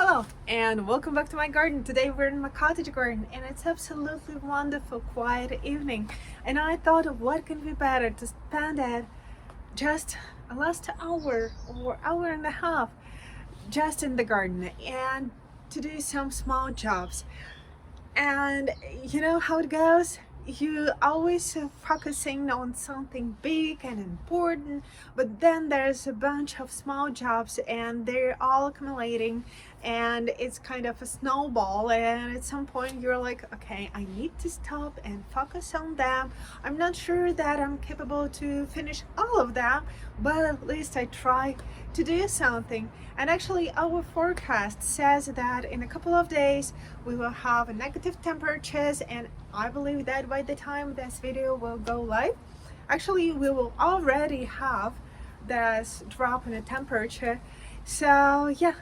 Hello and welcome back to my garden. Today we're in my cottage garden and it's absolutely wonderful, quiet evening. And I thought what can be better to spend it just a last hour or hour and a half just in the garden and to do some small jobs. And you know how it goes. You always focusing on something big and important, but then there's a bunch of small jobs and they're all accumulating and it's kind of a snowball, and at some point you're like, okay, I need to stop and focus on them. I'm not sure that I'm capable to finish all of them, but at least I try to do something. And actually our forecast says that in a couple of days we will have negative temperatures, and I believe that by the time this video will go live, actually we will already have this drop in the temperature. So yeah,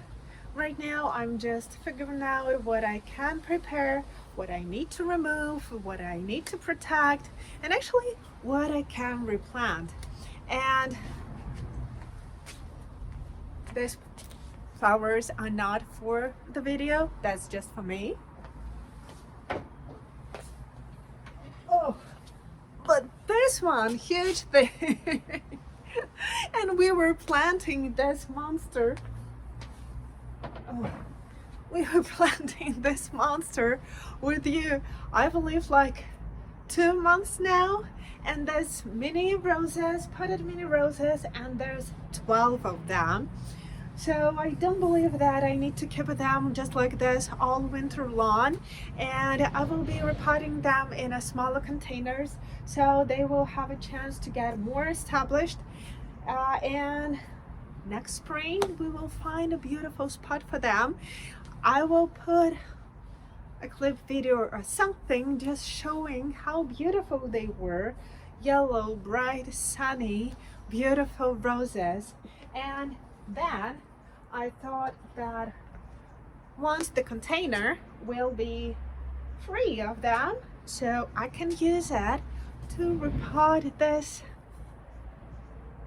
right now I'm just figuring out what I can prepare, what I need to remove, what I need to protect, and actually what I can replant. And these flowers are not for the video, that's just for me. Oh, but this one, huge thing. And we were planting this monster. Oh, we were planting this monster with you, I believe, like 2 months now. And there's mini roses, potted mini roses, and there's 12 of them. So I don't believe that I need to keep them just like this all winter long, and I will be repotting them in a smaller containers so they will have a chance to get more established, and next spring we will find a beautiful spot for them. I will put a clip video or something just showing how beautiful they were. Yellow, bright, sunny, beautiful roses. And then I thought that once the container will be free of them, so I can use it to repot this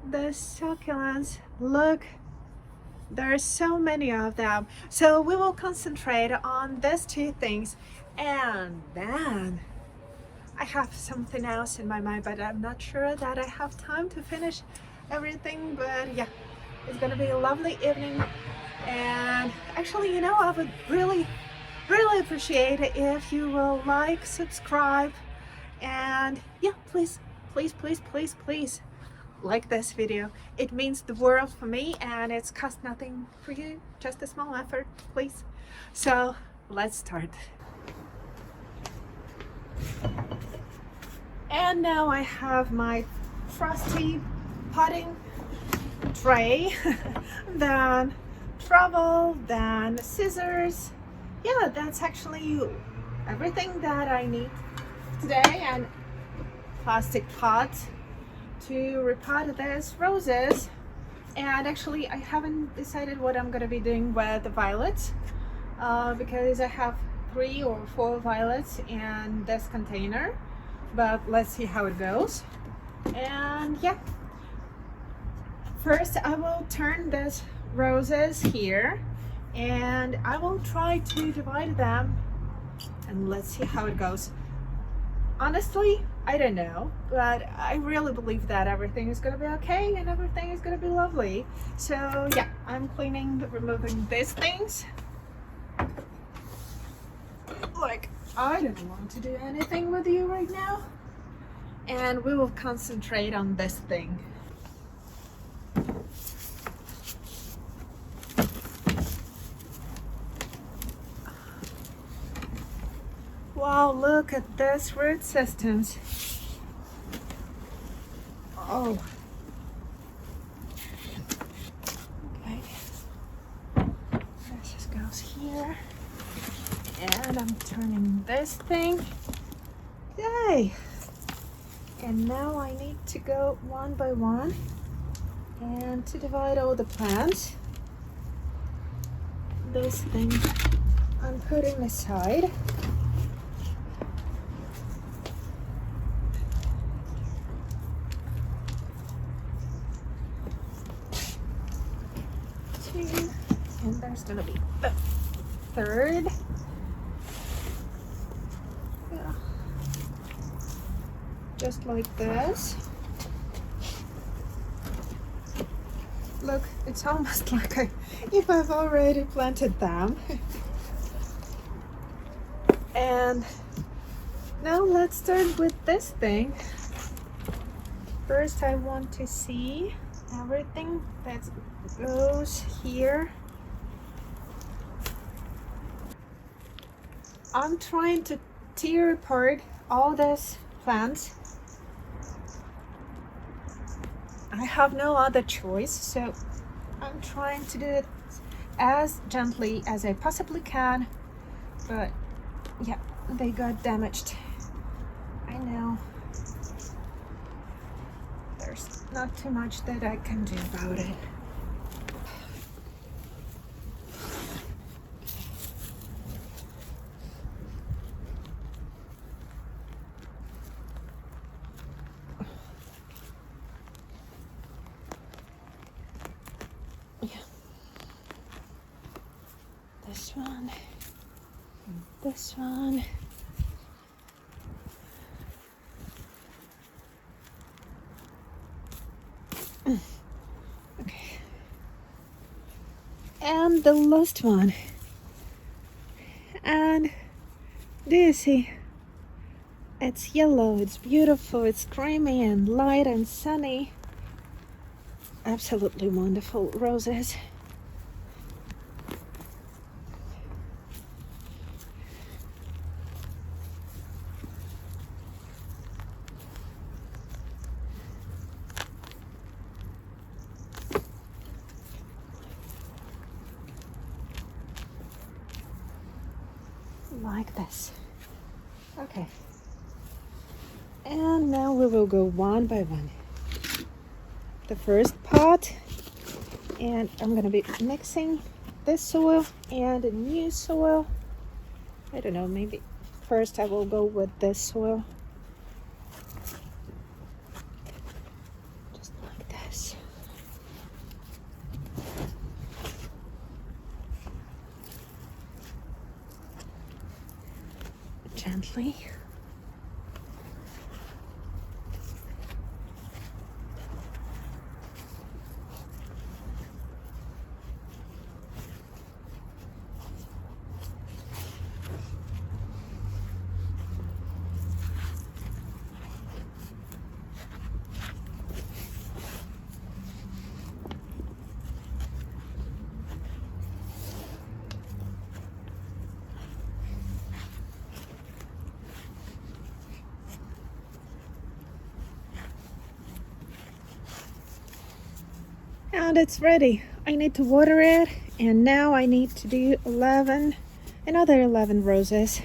succulents. Look, there are so many of them. So we will concentrate on these two things, and then I have something else in my mind, but I'm not sure that I have time to finish everything. But yeah, it's gonna be a lovely evening. And actually, you know, I would really appreciate it if you will like, subscribe, and yeah, please like this video. It means the world for me and it's cost nothing for you, just a small effort, please. So let's start. And now I have my frosty potting tray, then trowel, then scissors. Yeah, that's actually everything that I need today, and plastic pot to repot these roses. And actually I haven't decided what I'm gonna be doing with the violets, because I have 3 or 4 violets in this container, but let's see how it goes. And yeah, first I will turn these roses here and I will try to divide them, and let's see how it goes. Honestly, I don't know, but I really believe that everything is gonna be okay and everything is gonna be lovely. So yeah, I'm removing these things. Like, I don't want to do anything with you right now, and we will concentrate on this thing. Wow, look at this root systems. Oh. Okay. This just goes here. And I'm turning this thing. Yay! And now I need to go one by one and to divide all the plants. This thing I'm putting aside. And there's gonna be third. Yeah. Just like this. Look, it's almost like if I've already planted them. And now let's start with this thing. First, I want to see everything that goes here. I'm trying to tear apart all these plants. I have no other choice, so I'm trying to do it as gently as I possibly can, but yeah, they got damaged. I know. There's not too much that I can do about it. Yeah. This one. This one. Okay. And the last one. And do you see? It's yellow, it's beautiful, it's creamy and light and sunny. Absolutely wonderful roses. Like this. Okay. And now we will go one by one. The first pot, and I'm gonna be mixing this soil and a new soil. I don't know, maybe first I will go with this soil. Just like this. Gently. And it's ready. I need to water it, and now I need to do another 11 roses.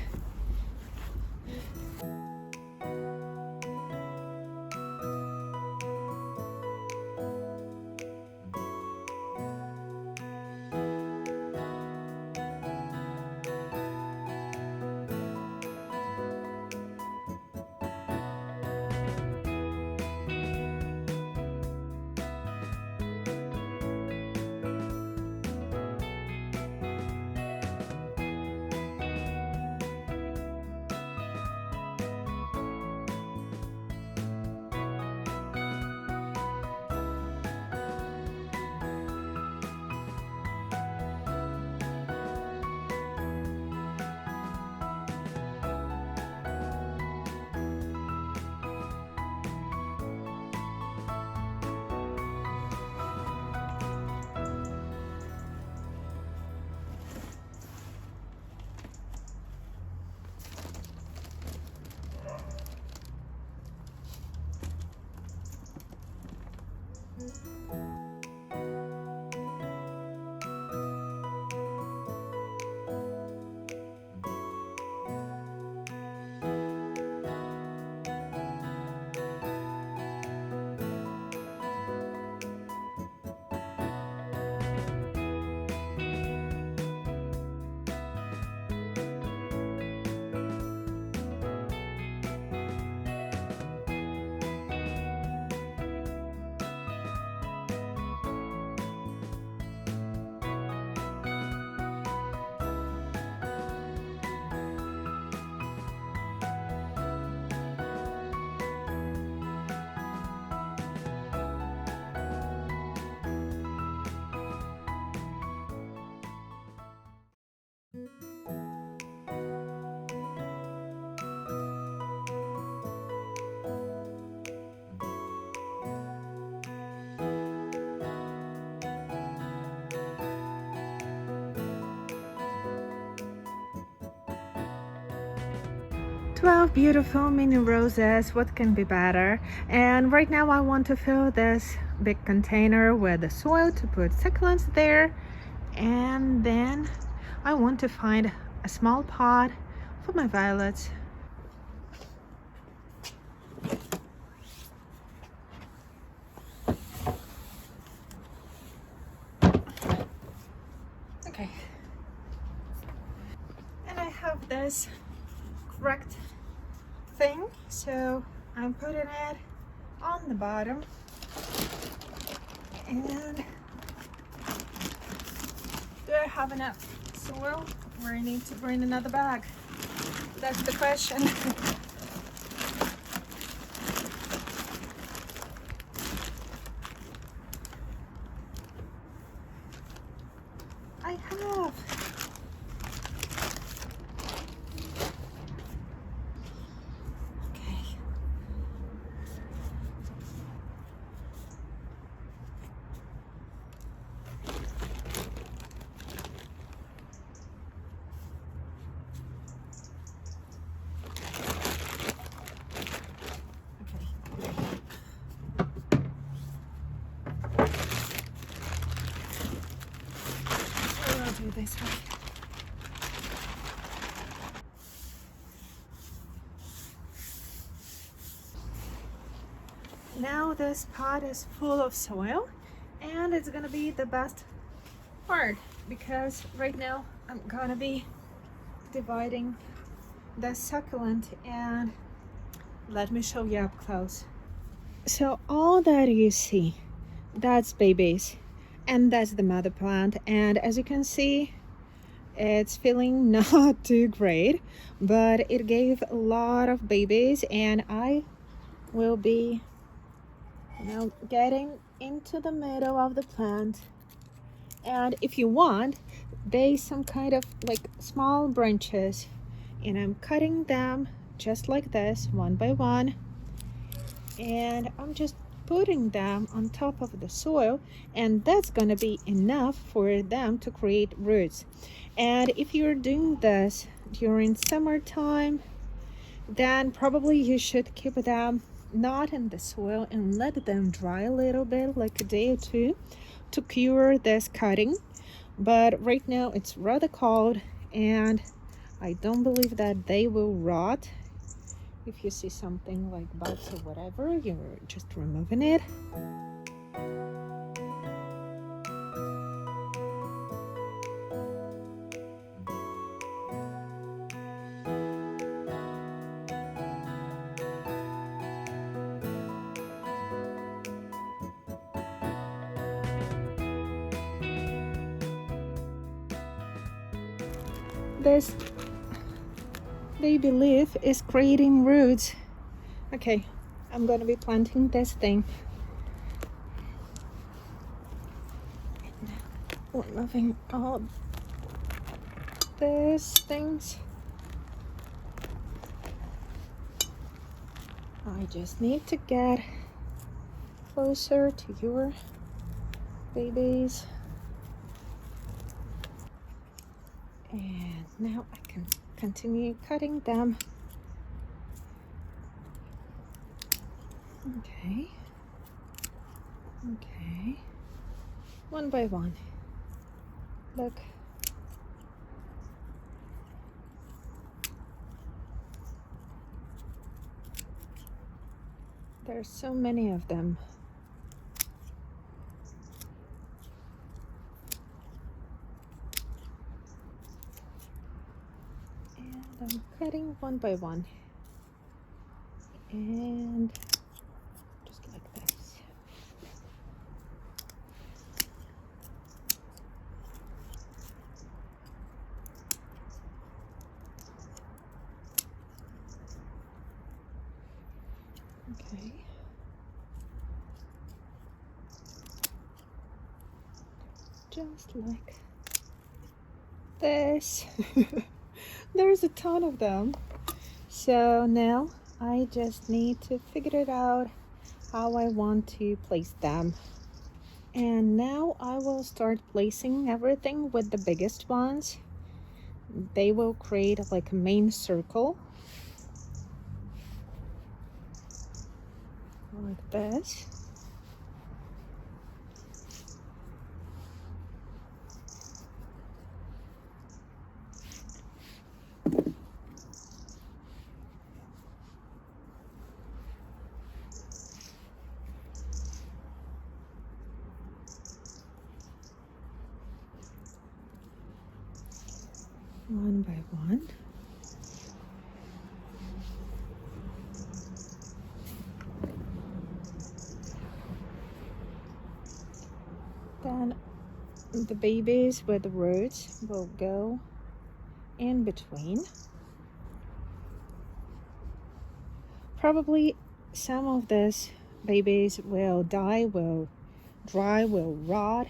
12 beautiful mini roses, what can be better? And right now I want to fill this big container with the soil to put succulents there, and then I want to find a small pot for my violets. Okay, and I have this correct thing, so I'm putting it on the bottom, and do I have enough soil or I need to bring another bag? That's the question. I have. Okay. I'll do this way. Now this pot is full of soil, and it's gonna be the best part because right now I'm gonna be dividing the succulent, and let me show you up close. So all that you see, that's babies, and that's the mother plant, and as you can see, it's feeling not too great, but it gave a lot of babies, and I will be getting into the middle of the plant. And if you want, there's some kind of like small branches, and I'm cutting them just like this, one by one, and I'm just putting them on top of the soil, and that's gonna be enough for them to create roots. And if you're doing this during summertime, then probably you should keep them not in the soil and let them dry a little bit, like a day or two, to cure this cutting. But right now it's rather cold, and I don't believe that they will rot. If you see something like bugs or whatever, you're just removing it. This baby leaf is creating roots. Okay, I'm gonna be planting this thing. We're moving all these things. I just need to get closer to your babies. And now I can continue cutting them. Okay. Okay. One by one. Look. There's so many of them. And I'm cutting one by one. And just like this. Okay. Just like this. There's a ton of them. So now I just need to figure it out how I want to place them. And now I will start placing everything with the biggest ones. They will create like a main circle. like this. One by one. Then the babies with the roots will go in between. Probably some of these babies will die, will dry, will rot,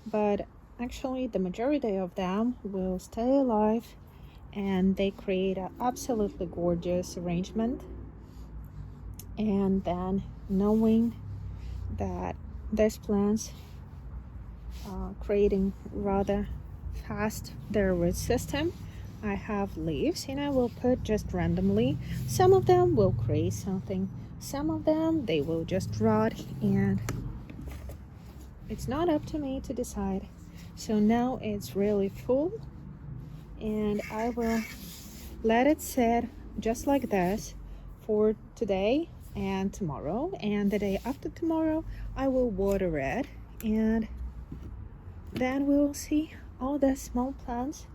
but actually the majority of them will stay alive, and they create an absolutely gorgeous arrangement. And then knowing that these plants creating rather fast their root system, I have leaves and I will put just randomly. Some of them will create something, some of them they will just rot, and it's not up to me to decide. So now it's really full, and I will let it sit just like this for today and tomorrow, and the day after tomorrow I will water it, and then we will see all the small plants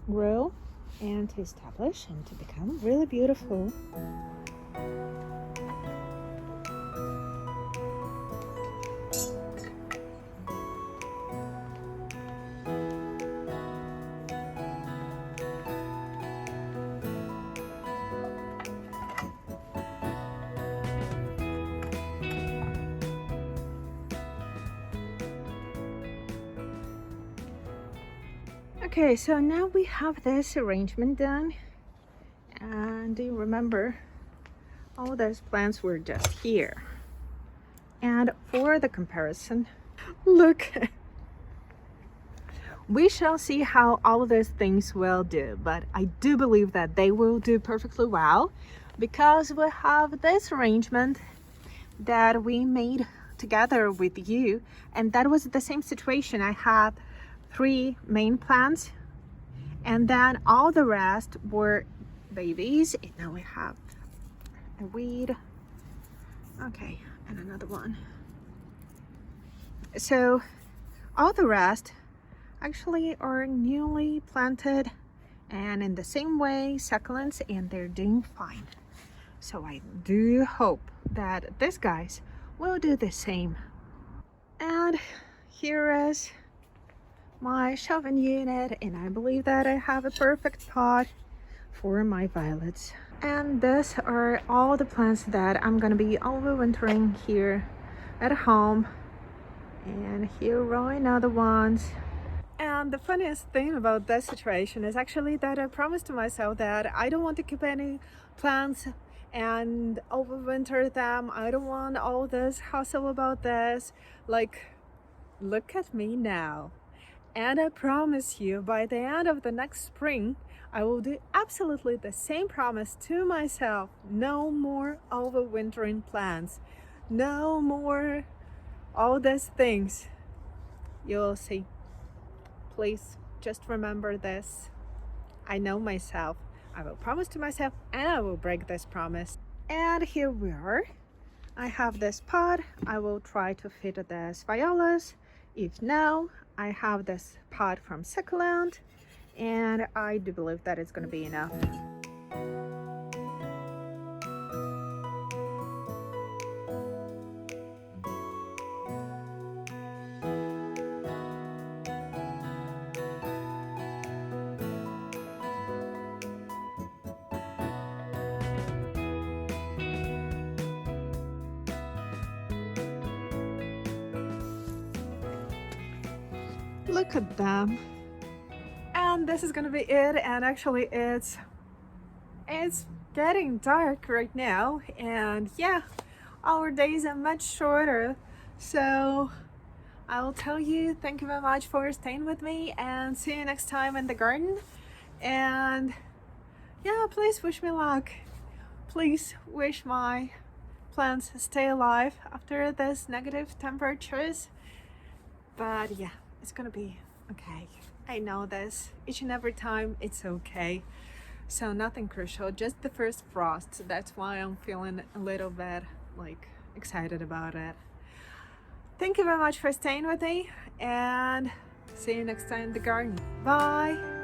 grow and to establish and to become really beautiful. Okay, so now we have this arrangement done, and do you remember all those plants were just here? And for the comparison, look, we shall see how all of those things will do, but I do believe that they will do perfectly well because we have this arrangement that we made together with you, and that was the same situation. I had 3 main plants, and then all the rest were babies, and now we have a weed, okay, and another one. So all the rest actually are newly planted and in the same way succulents, and they're doing fine. So I do hope that these guys will do the same. And here is my shelving unit, and I believe that I have a perfect pot for my violets. And these are all the plants that I'm gonna be overwintering here at home, and here are another ones. And the funniest thing about this situation is actually that I promised to myself that I don't want to keep any plants and overwinter them. I don't want all this hassle about this. Like, look at me now. And I promise you, by the end of the next spring, I will do absolutely the same promise to myself. No more overwintering plants. No more all these things. You'll see. Please just remember this. I know myself. I will promise to myself and I will break this promise. And here we are. I have this pot. I will try to fit this violas. If no, I have this pot from Succulent, and I do believe that it's going to be enough. Look at them. And this is gonna be it, and actually it's getting dark right now, and yeah, our days are much shorter. So I'll tell you, thank you very much for staying with me, and see you next time in the garden. And yeah, please wish me luck. Please wish my plants stay alive after this negative temperatures. But yeah, it's gonna be okay. I know this. Each and every time it's okay. So nothing crucial, just the first frost. That's why I'm feeling a little bit like excited about it. Thank you very much for staying with me, and see you next time in the garden. Bye.